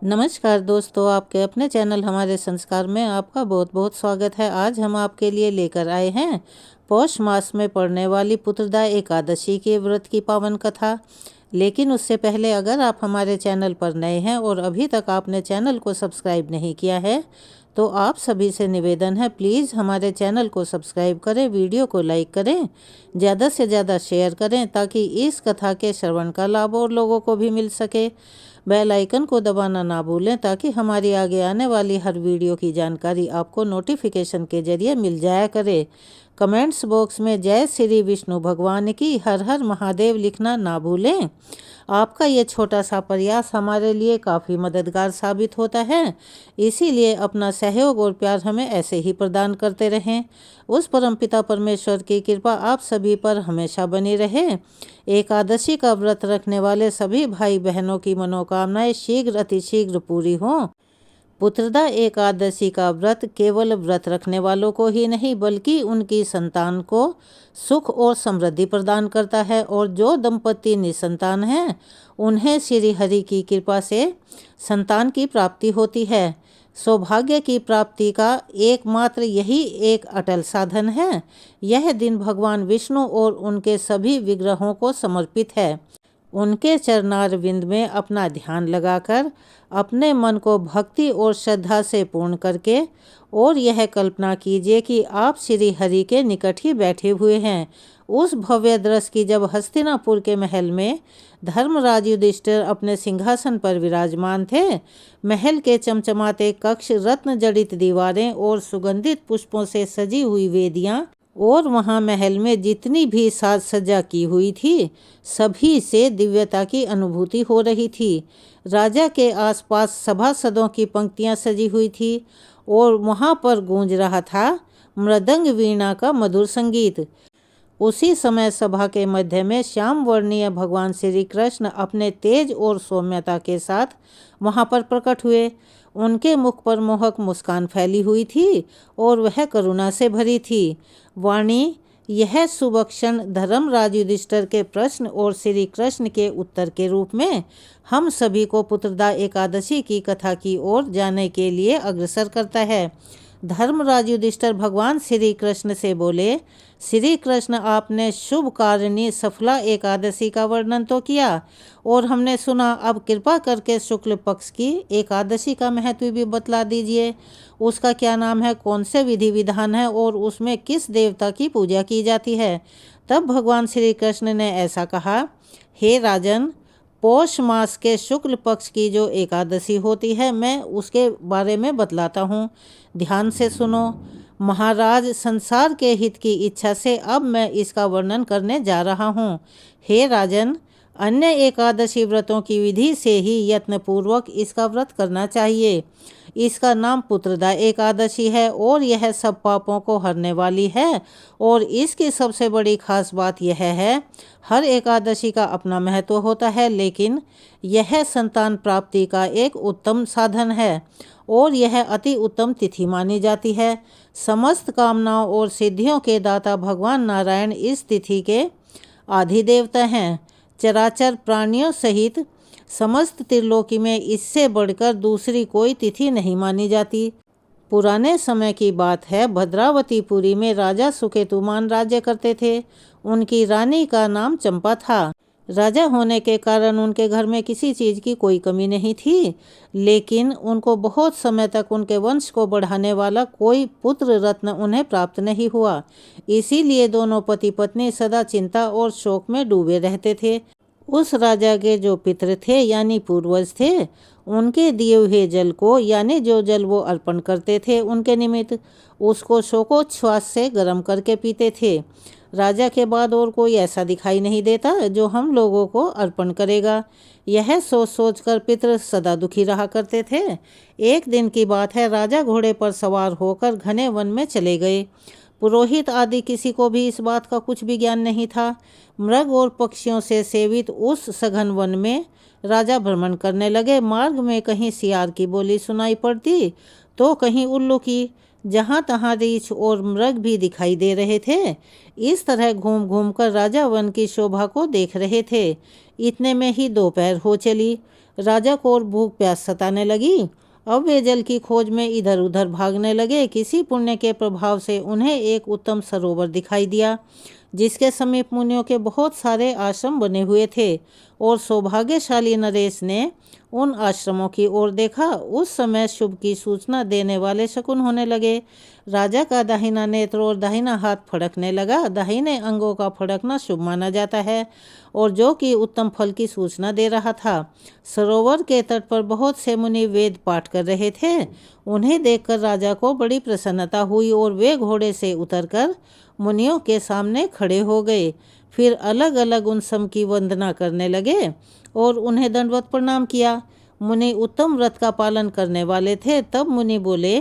नमस्कार दोस्तों, आपके अपने चैनल हमारे संस्कार में आपका बहुत बहुत स्वागत है। आज हम आपके लिए लेकर आए हैं पौष मास में पड़ने वाली पुत्रदा एकादशी के व्रत की पावन कथा। लेकिन उससे पहले अगर आप हमारे चैनल पर नए हैं और अभी तक आपने चैनल को सब्सक्राइब नहीं किया है तो आप सभी से निवेदन है, प्लीज़ हमारे चैनल को सब्सक्राइब करें, वीडियो को लाइक करें, ज़्यादा से ज़्यादा शेयर करें ताकि इस कथा के श्रवण का लाभ और लोगों को भी मिल सके। बेल आइकन को दबाना ना भूलें ताकि हमारी आगे आने वाली हर वीडियो की जानकारी आपको नोटिफिकेशन के जरिए मिल जाया करे। कमेंट्स बॉक्स में जय श्री विष्णु भगवान की हर हर महादेव लिखना ना भूलें। आपका ये छोटा सा प्रयास हमारे लिए काफ़ी मददगार साबित होता है, इसीलिए अपना सहयोग और प्यार हमें ऐसे ही प्रदान करते रहें। उस परमपिता परमेश्वर की कृपा आप सभी पर हमेशा बनी रहे। एकादशी का व्रत रखने वाले सभी भाई बहनों की मनोकामनाएं शीघ्र अतिशीघ्र पूरी हों। पुत्रदा एकादशी का व्रत केवल व्रत रखने वालों को ही नहीं बल्कि उनकी संतान को सुख और समृद्धि प्रदान करता है, और जो दंपति निसंतान हैं उन्हें श्री हरि की कृपा से संतान की प्राप्ति होती है। सौभाग्य की प्राप्ति का एकमात्र यही एक अटल साधन है। यह दिन भगवान विष्णु और उनके सभी विग्रहों को समर्पित है। उनके चरणारविंद में अपना ध्यान लगाकर अपने मन को भक्ति और श्रद्धा से पूर्ण करके और यह कल्पना कीजिए कि आप श्री हरि के निकट ही बैठे हुए हैं। उस भव्य दृश्य की जब हस्तिनापुर के महल में धर्मराज युधिष्ठिर अपने सिंहासन पर विराजमान थे, महल के चमचमाते कक्ष, रत्न जड़ित दीवारें और सुगंधित पुष्पों से सजी हुई वेदियां और वहां महल में जितनी भी साज सज्जा की हुई थी सभी से दिव्यता की अनुभूति हो रही थी। राजा के आसपास सभासदों की पंक्तियां सजी हुई थी और वहां पर गूंज रहा था मृदंग वीणा का मधुर संगीत। उसी समय सभा के मध्य में श्याम वर्णीय भगवान श्री कृष्ण अपने तेज और सौम्यता के साथ वहां पर प्रकट हुए। उनके मुख पर मोहक मुस्कान फैली हुई थी और वह करुणा से भरी थी। वाणी यह शुभ क्षण धर्मराज युधिष्ठिर के प्रश्न और श्री कृष्ण के उत्तर के रूप में हम सभी को पुत्रदा एकादशी की कथा की ओर जाने के लिए अग्रसर करता है। धर्मराज युधिष्ठिर भगवान श्री कृष्ण से बोले, श्री कृष्ण, आपने शुभ कारिणी सफला एकादशी का वर्णन तो किया और हमने सुना, अब कृपा करके शुक्ल पक्ष की एकादशी का महत्व भी बतला दीजिए। उसका क्या नाम है, कौन से विधि विधान है और उसमें किस देवता की पूजा की जाती है। तब भगवान श्री कृष्ण ने ऐसा कहा, हे राजन, पौष मास के शुक्ल पक्ष की जो एकादशी होती है मैं उसके बारे में बतलाता हूँ, ध्यान से सुनो। महाराज, संसार के हित की इच्छा से अब मैं इसका वर्णन करने जा रहा हूँ। हे राजन, अन्य एकादशी व्रतों की विधि से ही यत्नपूर्वक इसका व्रत करना चाहिए। इसका नाम पुत्रदा एकादशी है और यह सब पापों को हरने वाली है। और इसकी सबसे बड़ी खास बात यह है, हर एकादशी का अपना महत्व होता है, लेकिन यह संतान प्राप्ति का एक उत्तम साधन है और यह अति उत्तम तिथि मानी जाती है। समस्त कामनाओं और सिद्धियों के दाता भगवान नारायण इस तिथि के आधिदेवता हैं। चराचर प्राणियों सहित समस्त त्रिलोकी में इससे बढ़कर दूसरी कोई तिथि नहीं मानी जाती। पुराने समय की बात है, भद्रावतीपुरी में राजा सुकेतुमान राज्य करते थे। उनकी रानी का नाम चंपा था। राजा होने के कारण उनके घर में किसी चीज़ की कोई कमी नहीं थी, लेकिन उनको बहुत समय तक उनके वंश को बढ़ाने वाला कोई पुत्र रत्न उन्हें प्राप्त नहीं हुआ। इसीलिए दोनों पति पत्नी सदा चिंता और शोक में डूबे रहते थे। उस राजा के जो पितर थे यानी पूर्वज थे, उनके दिए हुए जल को यानी जो जल वो अर्पण करते थे उनके निमित्त, उसको शोकोच्छ्वास से गर्म करके पीते थे। राजा के बाद और कोई ऐसा दिखाई नहीं देता जो हम लोगों को अर्पण करेगा। यह सोच सोच कर पितर सदा दुखी रहा करते थे। एक दिन की बात है, राजा घोड़े पर सवार होकर घने वन में चले गए। पुरोहित आदि किसी को भी इस बात का कुछ भी ज्ञान नहीं था। मृग और पक्षियों से सेवित उस सघन वन में राजा भ्रमण करने लगे। मार्ग में कहीं सियार की बोली सुनाई पड़ती तो कहीं उल्लू की। जहाँ तहाँ रीछ और मृग भी दिखाई दे रहे थे। इस तरह घूम घूम कर राजा वन की शोभा को देख रहे थे। इतने में ही दोपहर हो चली। राजा को और भूख प्यास सताने लगी। अब वे जल की खोज में इधर उधर भागने लगे। किसी पुण्य के प्रभाव से उन्हें एक उत्तम सरोवर दिखाई दिया, जिसके समीप मुनियों के बहुत सारे आश्रम बने हुए थे, और सौभाग्यशाली नरेश ने उन आश्रमों की ओर देखा। उस समय शुभ की सूचना देने वाले शकुन होने लगे। राजा का दाहिना नेत्र और दाहिना हाथ फड़कने लगा। दाहिने अंगों का फड़कना शुभ माना जाता है, और जो कि उत्तम फल की सूचना दे रहा था। सरोवर के तट पर बहुत से मुनि वेद पाठ कर रहे थे। उन्हें देखकर राजा को बड़ी प्रसन्नता हुई, और वे घोड़े से उतरकर मुनियों के सामने खड़े हो गए। फिर अलग अलग उन सब की वंदना करने लगे और उन्हें दंडवत प्रणाम किया। मुनि उत्तम व्रत का पालन करने वाले थे। तब मुनि बोले,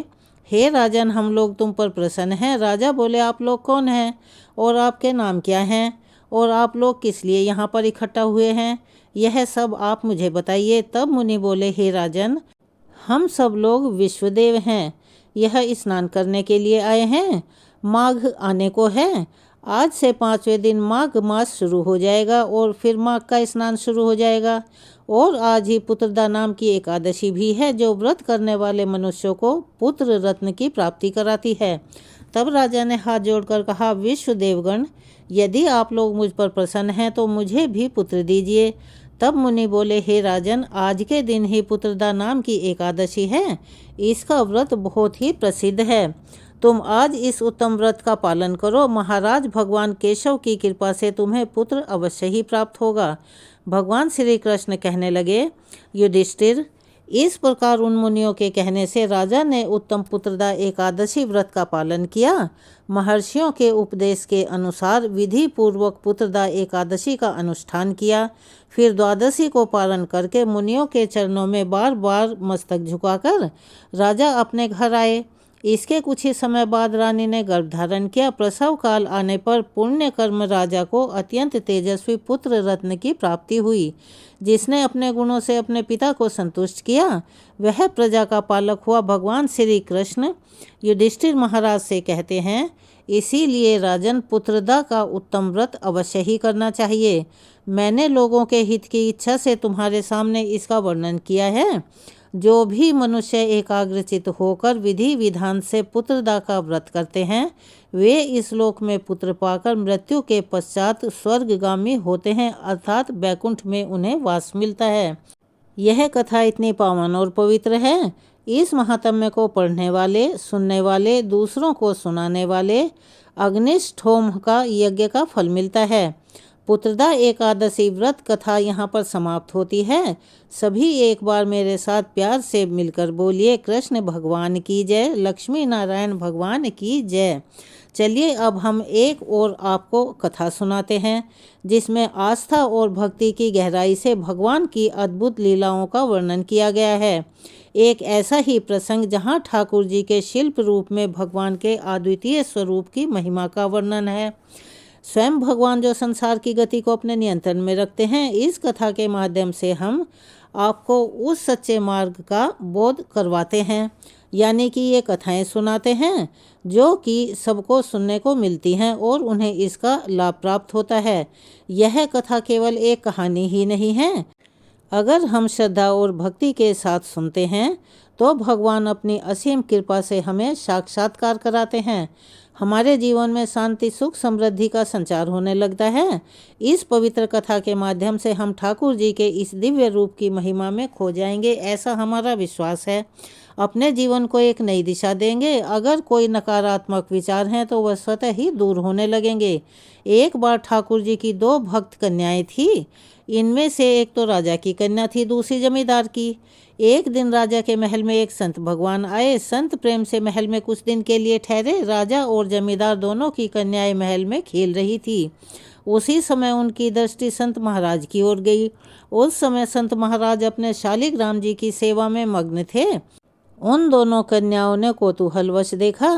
हे राजन, हम लोग तुम पर प्रसन्न हैं। राजा बोले, आप लोग कौन हैं और आपके नाम क्या हैं, और आप लोग किस लिए यहाँ पर इकट्ठा हुए हैं, यह सब आप मुझे बताइए। तब मुनि बोले, हे राजन, हम सब लोग विश्वदेव हैं। यह स्नान करने के लिए आए हैं। माघ आने को है। आज से 5वें दिन माघ मास शुरू हो जाएगा, और फिर माघ का स्नान शुरू हो जाएगा। और आज ही पुत्रदा नाम की एकादशी भी है, जो व्रत करने वाले मनुष्यों को पुत्र रत्न की प्राप्ति कराती है। तब राजा ने हाथ जोड़कर कहा, विश्व देवगण, यदि आप लोग मुझ पर प्रसन्न हैं तो मुझे भी पुत्र दीजिए। तब मुनि बोले, हे राजन, आज के दिन ही पुत्रदा नाम की एकादशी है। इसका व्रत बहुत ही प्रसिद्ध है। तुम आज इस उत्तम व्रत का पालन करो। महाराज भगवान केशव की कृपा से तुम्हें पुत्र अवश्य ही प्राप्त होगा। भगवान श्री कृष्ण कहने लगे, युधिष्ठिर, इस प्रकार उन मुनियों के कहने से राजा ने उत्तम पुत्रदा एकादशी व्रत का पालन किया। महर्षियों के उपदेश के अनुसार विधि पूर्वक पुत्रदा एकादशी का अनुष्ठान किया। फिर द्वादशी को पालन करके मुनियों के चरणों में बार बार मस्तक झुकाकर राजा अपने घर आए। इसके कुछ ही समय बाद रानी ने गर्भ धारण किया। प्रसव काल आने पर पुण्य कर्म राजा को अत्यंत तेजस्वी पुत्र रत्न की प्राप्ति हुई। जिसने अपने गुणों से अपने पिता को संतुष्ट किया, वह प्रजा का पालक हुआ। भगवान श्री कृष्ण युधिष्ठिर महाराज से कहते हैं, इसीलिए राजन, पुत्रदा का उत्तम व्रत अवश्य ही करना चाहिए। मैंने लोगों के हित की इच्छा से तुम्हारे सामने इसका वर्णन किया है। जो भी मनुष्य एकाग्रचित होकर विधि विधान से पुत्रदा का व्रत करते हैं, वे इस लोक में पुत्र पाकर मृत्यु के पश्चात स्वर्गगामी होते हैं, अर्थात बैकुंठ में उन्हें वास मिलता है। यह कथा इतनी पावन और पवित्र है। इस महात्म्य को पढ़ने वाले, सुनने वाले, दूसरों को सुनाने वाले अग्निष्ठ होम का यज्ञ का फल मिलता है। पुत्रदा एकादशी व्रत कथा यहाँ पर समाप्त होती है। सभी एक बार मेरे साथ प्यार से मिलकर बोलिए, कृष्ण भगवान की जय, लक्ष्मी नारायण भगवान की जय। चलिए अब हम एक और आपको कथा सुनाते हैं, जिसमें आस्था और भक्ति की गहराई से भगवान की अद्भुत लीलाओं का वर्णन किया गया है। एक ऐसा ही प्रसंग जहाँ ठाकुर जी के शिल्प रूप में भगवान के अद्वितीय स्वरूप की महिमा का वर्णन है। स्वयं भगवान जो संसार की गति को अपने नियंत्रण में रखते हैं। इस कथा के माध्यम से हम आपको उस सच्चे मार्ग का बोध करवाते हैं, यानी कि ये कथाएं सुनाते हैं जो कि सबको सुनने को मिलती हैं और उन्हें इसका लाभ प्राप्त होता है। यह कथा केवल एक कहानी ही नहीं है। अगर हम श्रद्धा और भक्ति के साथ सुनते हैं तो भगवान अपनी असीम कृपा से हमें साक्षात्कार कराते हैं। हमारे जीवन में शांति, सुख, समृद्धि का संचार होने लगता है। इस पवित्र कथा के माध्यम से हम ठाकुर जी के इस दिव्य रूप की महिमा में खो जाएंगे, ऐसा हमारा विश्वास है। अपने जीवन को एक नई दिशा देंगे। अगर कोई नकारात्मक विचार हैं तो वह स्वतः ही दूर होने लगेंगे। एक बार ठाकुर जी की 2 भक्त कन्याएं थी। इनमें से एक तो राजा की कन्या थी, दूसरी जमींदार की। एक दिन राजा के महल में एक संत भगवान आए। संत प्रेम से महल में कुछ दिन के लिए ठहरे। राजा और जमींदार दोनों की कन्याएं महल में खेल रही थी। उसी समय उनकी दृष्टि संत महाराज की ओर गई। उस समय संत महाराज अपने शालिग्राम जी की सेवा में मग्न थे। उन दोनों कन्याओं ने कौतूहलवश देखा।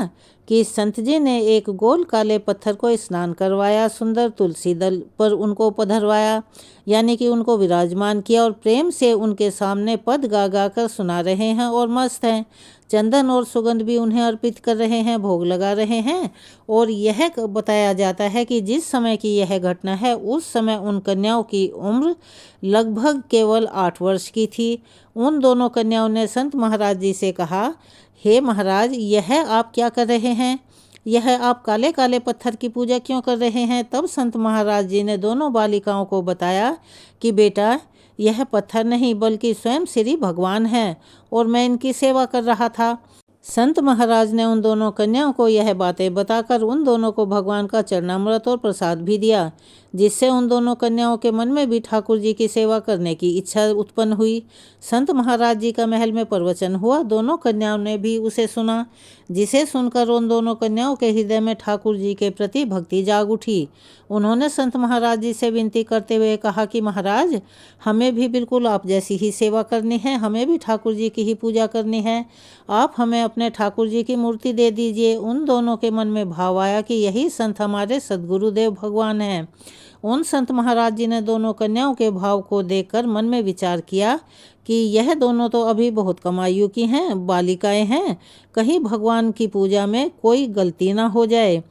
कि संत जी ने एक गोल काले पत्थर को स्नान करवाया, सुंदर तुलसी दल पर उनको पधरवाया, यानी कि उनको विराजमान किया और प्रेम से उनके सामने पद गा गा कर सुना रहे हैं और मस्त हैं। चंदन और सुगंध भी उन्हें अर्पित कर रहे हैं, भोग लगा रहे हैं। और यह बताया जाता है कि जिस समय की यह घटना है उस समय उन कन्याओं की उम्र लगभग केवल 8 वर्ष की थी। उन दोनों कन्याओं ने संत महाराज जी से कहा, हे महाराज, यह आप क्या कर रहे हैं? यह आप काले काले पत्थर की पूजा क्यों कर रहे हैं? तब संत महाराज जी ने दोनों बालिकाओं को बताया कि बेटा, यह पत्थर नहीं बल्कि स्वयं श्री भगवान है और मैं इनकी सेवा कर रहा था। संत महाराज ने उन दोनों कन्याओं को यह बातें बताकर उन दोनों को भगवान का चरणामृत और प्रसाद भी दिया, जिससे उन दोनों कन्याओं के मन में भी ठाकुर जी की सेवा करने की इच्छा उत्पन्न हुई। संत महाराज जी का महल में प्रवचन हुआ, दोनों कन्याओं ने भी उसे सुना, जिसे सुनकर उन दोनों कन्याओं के हृदय में ठाकुर जी के प्रति भक्ति जाग उठी। उन्होंने संत महाराज जी से विनती करते हुए कहा कि महाराज, हमें भी बिल्कुल आप जैसी ही सेवा करनी है, हमें भी ठाकुर जी की ही पूजा करनी है। आप हमें अपने ठाकुर जी की मूर्ति दे दीजिए। उन दोनों के मन में भाव आया कि यही संत हमारे सद्गुरुदेव भगवान हैं। उन संत महाराज जी ने दोनों कन्याओं के भाव को देखकर मन में विचार किया कि यह दोनों तो अभी बहुत कम आयु की हैं, बालिकाएं हैं, कहीं भगवान की पूजा में कोई गलती ना हो जाए,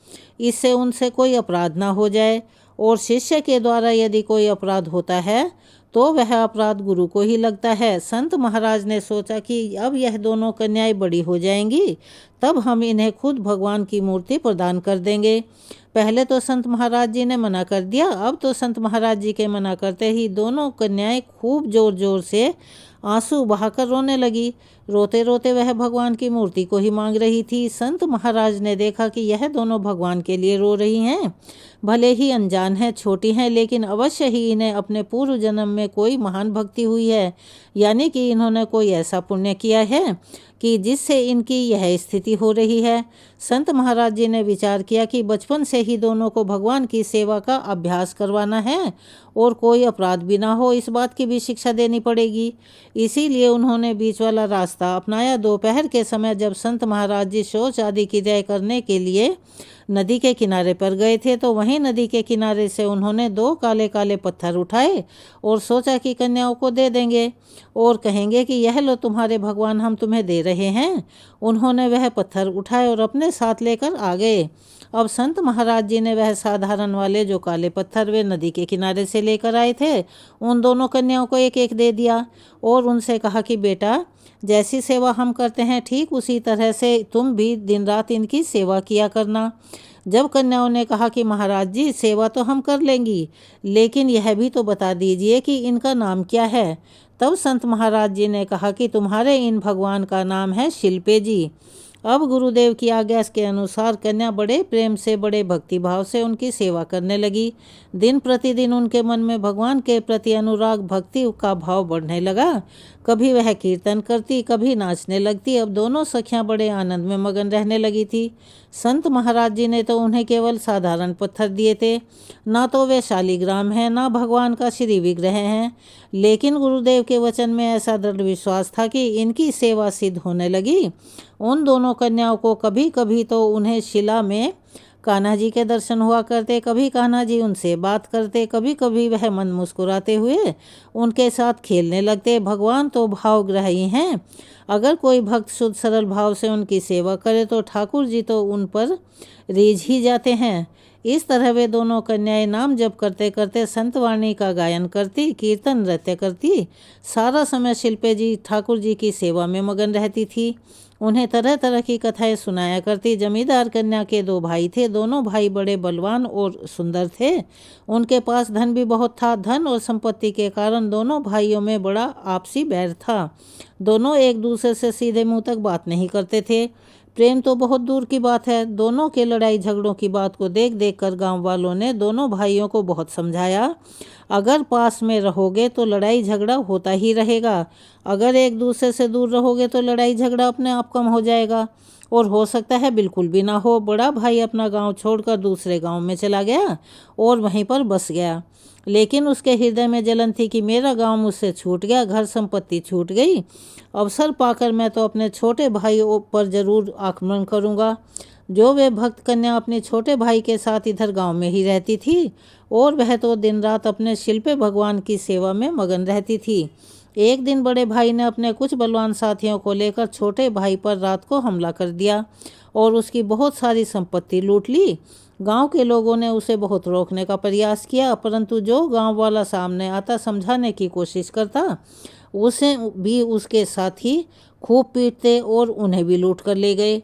इससे उनसे कोई अपराध ना हो जाए, और शिष्य के द्वारा यदि कोई अपराध होता है तो वह अपराध गुरु को ही लगता है। संत महाराज ने सोचा कि अब यह दोनों कन्याएं बड़ी हो जाएंगी, तब हम इन्हें खुद भगवान की मूर्ति प्रदान कर देंगे। पहले तो संत महाराज जी ने मना कर दिया, अब तो संत महाराज जी के मना करते ही दोनों कन्याएं खूब जोर जोर से आंसू बहाकर रोने लगी। रोते रोते वह भगवान की मूर्ति को ही मांग रही थी। संत महाराज ने देखा कि यह दोनों भगवान के लिए रो रही हैं, भले ही अनजान हैं, छोटी हैं, लेकिन अवश्य ही इन्हें अपने पूर्व जन्म में कोई महान भक्ति हुई है, यानी कि इन्होंने कोई ऐसा पुण्य किया है कि जिससे इनकी यह स्थिति हो रही है। संत महाराज जी ने विचार किया कि बचपन से ही दोनों को भगवान की सेवा का अभ्यास करवाना है और कोई अपराध भी ना हो, इस बात की भी शिक्षा देनी पड़ेगी। इसीलिए उन्होंने बीच वाला रास्ता अपनाया। दोपहर के समय जब संत महाराज जी शौच आदि क्रिया करने के लिए नदी के किनारे पर गए थे, तो वहीं नदी के किनारे से उन्होंने 2 काले काले पत्थर उठाए और सोचा कि कन्याओं को दे देंगे और कहेंगे कि यह लो तुम्हारे भगवान, हम तुम्हें दे रहे हैं। उन्होंने वह पत्थर उठाए और अपने साथ लेकर आ गए। अब संत महाराज जी ने वह साधारण वाले जो काले पत्थर वे नदी के किनारे से लेकर आए थे, उन दोनों कन्याओं को एक एक दे दिया और उनसे कहा कि बेटा, जैसी सेवा हम करते हैं ठीक उसी तरह से तुम भी दिन रात इनकी सेवा किया करना। जब कन्याओं ने कहा कि महाराज जी, सेवा तो हम कर लेंगी, लेकिन यह भी तो बता दीजिए कि इनका नाम क्या है। तब संत महाराज जी ने कहा कि तुम्हारे इन भगवान का नाम है शिल्पे जी। अब गुरुदेव की आज्ञा के अनुसार कन्या बड़े प्रेम से, बड़े भक्ति भाव से उनकी सेवा करने लगी। दिन प्रतिदिन उनके मन में भगवान के प्रति अनुराग, भक्ति का भाव बढ़ने लगा। कभी वह कीर्तन करती, कभी नाचने लगती। अब दोनों सखियां बड़े आनंद में मगन रहने लगी थी। संत महाराज जी ने तो उन्हें केवल साधारण पत्थर दिए थे, ना तो वे शालिग्राम हैं, ना भगवान का श्री विग्रह हैं, लेकिन गुरुदेव के वचन में ऐसा दृढ़ विश्वास था कि इनकी सेवा सिद्ध होने लगी। उन दोनों कन्याओं को कभी कभी तो उन्हें शिला में कान्हा जी के दर्शन हुआ करते, कभी कान्हा जी उनसे बात करते, कभी कभी वह मन मुस्कुराते हुए उनके साथ खेलने लगते। भगवान तो भावग्राही हैं, अगर कोई भक्त शुद्ध सरल भाव से उनकी सेवा करे तो ठाकुर जी तो उन पर रीझ ही जाते हैं। इस तरह वे दोनों कन्याएं नाम जप करते करते संतवाणी का गायन करती, कीर्तन नृत्य करती, सारा समय शिल्पे जी ठाकुर जी की सेवा में मगन रहती थी। उन्हें तरह तरह की कथाएं सुनाया करती। जमींदार कन्या के 2 भाई थे, दोनों भाई बड़े बलवान और सुंदर थे। उनके पास धन भी बहुत था। धन और संपत्ति के कारण दोनों भाइयों में बड़ा आपसी बैर था। दोनों एक दूसरे से सीधे मुंह तक बात नहीं करते थे। प्रेम तो बहुत दूर की बात है। दोनों के लड़ाई झगड़ों की बात को देख देख कर गाँव वालों ने दोनों भाइयों को बहुत समझाया, अगर पास में रहोगे तो लड़ाई झगड़ा होता ही रहेगा, अगर एक दूसरे से दूर रहोगे तो लड़ाई झगड़ा अपने आप कम हो जाएगा और हो सकता है बिल्कुल भी ना हो। बड़ा भाई अपना गांव छोड़कर दूसरे गांव में चला गया और वहीं पर बस गया, लेकिन उसके हृदय में जलन थी कि मेरा गांव मुझसे छूट गया, घर संपत्ति छूट गई। अवसर पाकर मैं तो अपने छोटे भाई पर जरूर आक्रमण करूंगा। जो वे भक्त कन्या अपने छोटे भाई के साथ इधर गांव में ही रहती थी और वह तो दिन रात अपने शिल्पे भगवान की सेवा में मगन रहती थी। एक दिन बड़े भाई ने अपने कुछ बलवान साथियों को लेकर छोटे भाई पर रात को हमला कर दिया और उसकी बहुत सारी संपत्ति लूट ली। गांव के लोगों ने उसे बहुत रोकने का प्रयास किया, परंतु जो गांव वाला सामने आता समझाने की कोशिश करता उसे भी उसके साथी खूब पीटते और उन्हें भी लूट कर ले गए।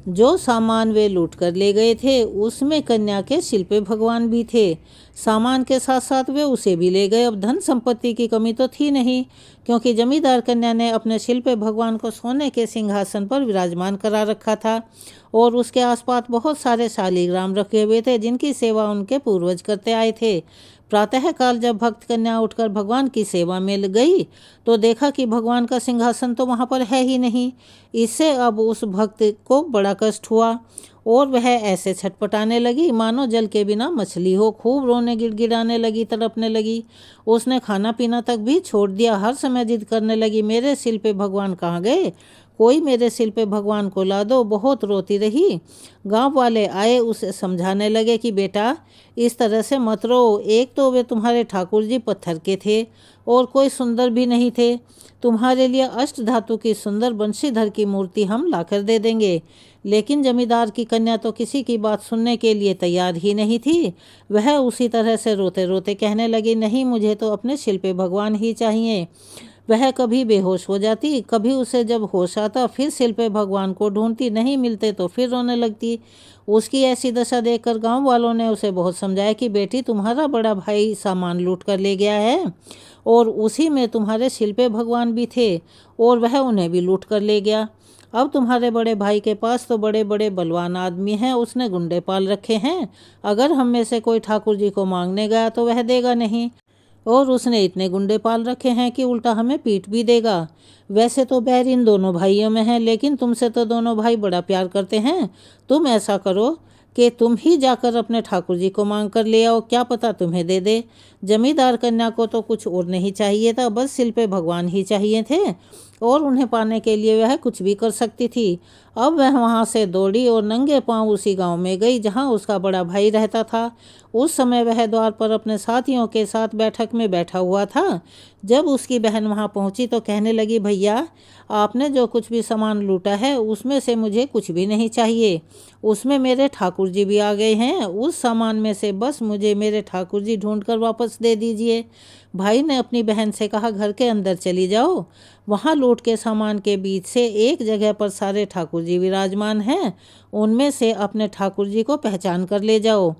जो सामान वे लूट कर ले गए थे उसमें कन्या के शिल्पे भगवान भी थे। सामान के साथ साथ वे उसे भी ले गए। अब धन संपत्ति की कमी तो थी नहीं, क्योंकि जमींदार कन्या ने अपने शिल्पे भगवान को सोने के सिंहासन पर विराजमान करा रखा था और उसके आसपास बहुत सारे शालीग्राम रखे हुए थे जिनकी सेवा उनके पूर्वज करते आए थे। प्रातःकाल जब भक्त कन्या उठकर भगवान की सेवा में गई तो देखा कि भगवान का सिंहासन तो वहाँ पर है ही नहीं। इससे अब उस भक्त को बड़ा कष्ट हुआ और वह ऐसे छटपटाने लगी मानो जल के बिना मछली हो। खूब रोने गिड़गिड़ाने लगी, तड़पने लगी। उसने खाना पीना तक भी छोड़ दिया। हर समय जिद करने लगी, मेरे सिल पे भगवान कहाँ गए, कोई मेरे सिल पे भगवान को ला दो। बहुत रोती रही। गांव वाले आए, उसे समझाने लगे कि बेटा इस तरह से मत रो। एक तो वे तुम्हारे ठाकुर जी पत्थर के थे और कोई सुंदर भी नहीं थे। तुम्हारे लिए अष्ट धातु की सुंदर बंशीधर की मूर्ति हम लाकर दे देंगे। लेकिन जमींदार की कन्या तो किसी की बात सुनने के लिए तैयार ही नहीं थी। वह उसी तरह से रोते रोते कहने लगी, नहीं, मुझे तो अपने शिल्पे भगवान ही चाहिए। वह कभी बेहोश हो जाती, कभी उसे जब होश आता फिर शिल्पे भगवान को ढूंढती, नहीं मिलते तो फिर रोने लगती। उसकी ऐसी दशा देखकर गांव वालों ने उसे बहुत समझाया कि बेटी, तुम्हारा बड़ा भाई सामान लूट कर ले गया है और उसी में तुम्हारे शिल्पे भगवान भी थे और वह उन्हें भी लूट कर ले गया। अब तुम्हारे बड़े भाई के पास तो बड़े बड़े बलवान आदमी हैं, उसने गुंडे पाल रखे हैं। अगर हम में से कोई ठाकुर जी को मांगने गया तो वह देगा नहीं, और उसने इतने गुंडे पाल रखे हैं कि उल्टा हमें पीट भी देगा। वैसे तो बैर इन दोनों भाइयों में है, लेकिन तुमसे तो दोनों भाई बड़ा प्यार करते हैं। तुम ऐसा करो कि तुम ही जाकर अपने ठाकुर जी को मांग कर ले आओ, क्या पता तुम्हें दे दे। जमींदार कन्या को तो कुछ और नहीं चाहिए था, बस सिल पे भगवान ही चाहिए थे और उन्हें पाने के लिए वह कुछ भी कर सकती थी। अब वह वहाँ से दौड़ी और नंगे पांव उसी गांव में गई जहाँ उसका बड़ा भाई रहता था। उस समय वह द्वार पर अपने साथियों के साथ बैठक में बैठा हुआ था। जब उसकी बहन वहाँ पहुँची तो कहने लगी, भैया आपने जो कुछ भी सामान लूटा है उसमें से मुझे कुछ भी नहीं चाहिए। उसमें मेरे ठाकुर जी भी आ गए हैं, उस सामान में से बस मुझे मेरे ठाकुर जी ढूंढ कर वापस दे दीजिए। भाई ने अपनी बहन से कहा, घर के अंदर चली जाओ, वहाँ लूट के सामान के बीच से एक जगह पर सारे ठाकुर जी विराजमान हैं, उनमें से अपने ठाकुर जी को पहचान कर ले जाओ।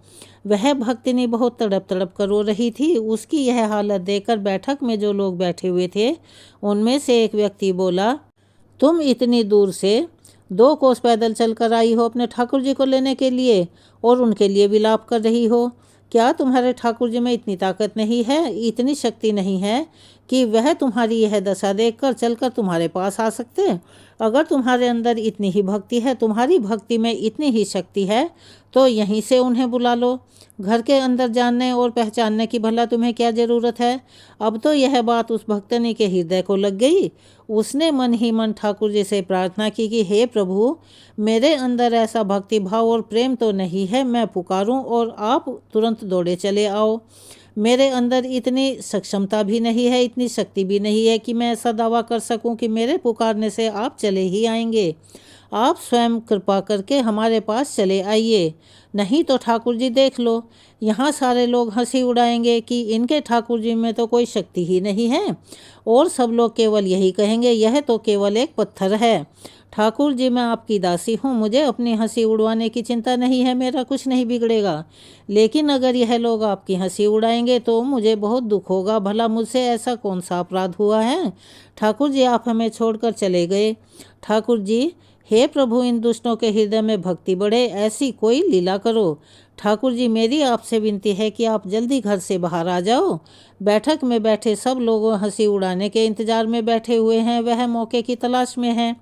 वह भक्तिनी बहुत तड़प तड़प कर रो रही थी। उसकी यह हालत देखकर बैठक में जो लोग बैठे हुए थे उनमें से एक व्यक्ति बोला, तुम इतनी दूर से 2 कोस पैदल चलकर आई हो अपने ठाकुर जी को लेने के लिए और उनके लिए विलाप कर रही हो। क्या तुम्हारे ठाकुर जी में इतनी ताकत नहीं है, इतनी शक्ति नहीं है कि वह तुम्हारी यह दशा देखकर चलकर तुम्हारे पास आ सकते? अगर तुम्हारे अंदर इतनी ही भक्ति है, तुम्हारी भक्ति में इतनी ही शक्ति है, तो यहीं से उन्हें बुला लो। घर के अंदर जानने और पहचानने की भला तुम्हें क्या ज़रूरत है? अब तो यह बात उस भक्तनी के हृदय को लग गई। उसने मन ही मन ठाकुर जी से प्रार्थना की कि हे प्रभु, मेरे अंदर ऐसा भक्ति भाव और प्रेम तो नहीं है, मैं पुकारूं और आप तुरंत दौड़े चले आओ। मेरे अंदर इतनी सक्षमता भी नहीं है, इतनी शक्ति भी नहीं है कि मैं ऐसा दावा कर सकूं कि मेरे पुकारने से आप चले ही आएंगे। आप स्वयं कृपा करके हमारे पास चले आइए, नहीं तो ठाकुर जी देख लो, यहाँ सारे लोग हंसी उड़ाएंगे कि इनके ठाकुर जी में तो कोई शक्ति ही नहीं है, और सब लोग केवल यही कहेंगे, यह तो केवल एक पत्थर है। ठाकुर जी, मैं आपकी दासी हूँ, मुझे अपनी हंसी उड़वाने की चिंता नहीं है, मेरा कुछ नहीं बिगड़ेगा। लेकिन अगर यह लोग आपकी हंसी उड़ाएंगे तो मुझे बहुत दुख होगा। भला मुझसे ऐसा कौन सा अपराध हुआ है? ठाकुर जी, आप हमें छोड़कर चले गए। ठाकुर जी, हे प्रभु, इन दुष्टों के हृदय में भक्ति बढ़े, ऐसी कोई लीला करो। ठाकुर जी, मेरी आपसे विनती है कि आप जल्दी घर से बाहर आ जाओ। बैठक में बैठे सब लोग हंसी उड़ाने के इंतजार में बैठे हुए हैं, वह मौके की तलाश में हैं।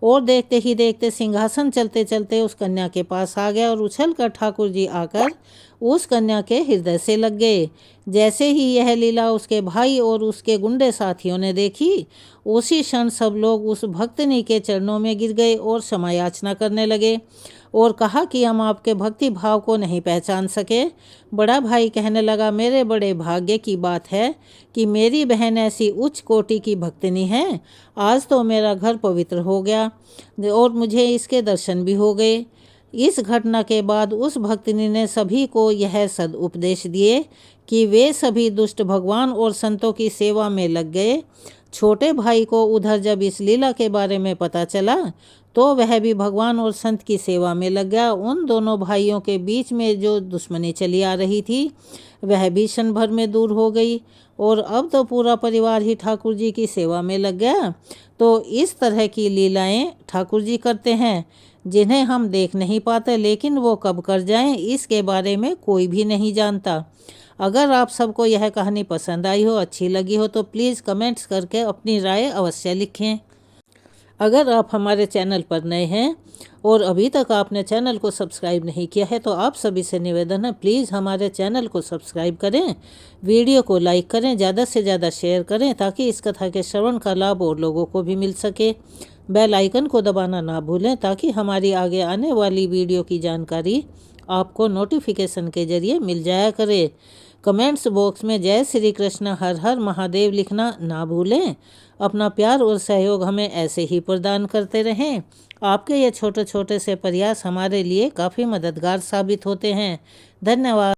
और देखते ही देखते सिंहासन चलते चलते उस कन्या के पास आ गया और उछल कर ठाकुर जी आकर उस कन्या के हृदय से लग गए। जैसे ही यह लीला उसके भाई और उसके गुंडे साथियों ने देखी, उसी क्षण सब लोग उस भक्तनी के चरणों में गिर गए और क्षमा याचना करने लगे। और कहा कि हम आपके भक्ति भाव को नहीं पहचान सके। बड़ा भाई कहने लगा, मेरे बड़े भाग्य की बात है कि मेरी बहन ऐसी उच्च कोटि की भक्तिनी है। आज तो मेरा घर पवित्र हो गया और मुझे इसके दर्शन भी हो गए। इस घटना के बाद उस भक्तिनी ने सभी को यह सदुपदेश दिए कि वे सभी दुष्ट भगवान और संतों की सेवा में लग गए। छोटे भाई को उधर जब इस लीला के बारे में पता चला तो वह भी भगवान और संत की सेवा में लग गया। उन दोनों भाइयों के बीच में जो दुश्मनी चली आ रही थी वह भी क्षण भर में दूर हो गई और अब तो पूरा परिवार ही ठाकुर जी की सेवा में लग गया। तो इस तरह की लीलाएं ठाकुर जी करते हैं जिन्हें हम देख नहीं पाते, लेकिन वो कब कर जाएं इसके बारे में कोई भी नहीं जानता। अगर आप सबको यह कहानी पसंद आई हो, अच्छी लगी हो तो प्लीज़ कमेंट्स करके अपनी राय अवश्य लिखें। अगर आप हमारे चैनल पर नए हैं और अभी तक आपने चैनल को सब्सक्राइब नहीं किया है तो आप सभी से निवेदन है, प्लीज़ हमारे चैनल को सब्सक्राइब करें, वीडियो को लाइक करें, ज़्यादा से ज़्यादा शेयर करें ताकि इस कथा के श्रवण का लाभ और लोगों को भी मिल सके। बेल आइकन को दबाना ना भूलें ताकि हमारी आगे आने वाली वीडियो की जानकारी आपको नोटिफिकेशन के जरिए मिल जाया करे। कमेंट्स बॉक्स में जय श्री कृष्ण हर हर महादेव लिखना ना भूलें। अपना प्यार और सहयोग हमें ऐसे ही प्रदान करते रहें। आपके ये छोटे छोटे से प्रयास हमारे लिए काफ़ी मददगार साबित होते हैं। धन्यवाद।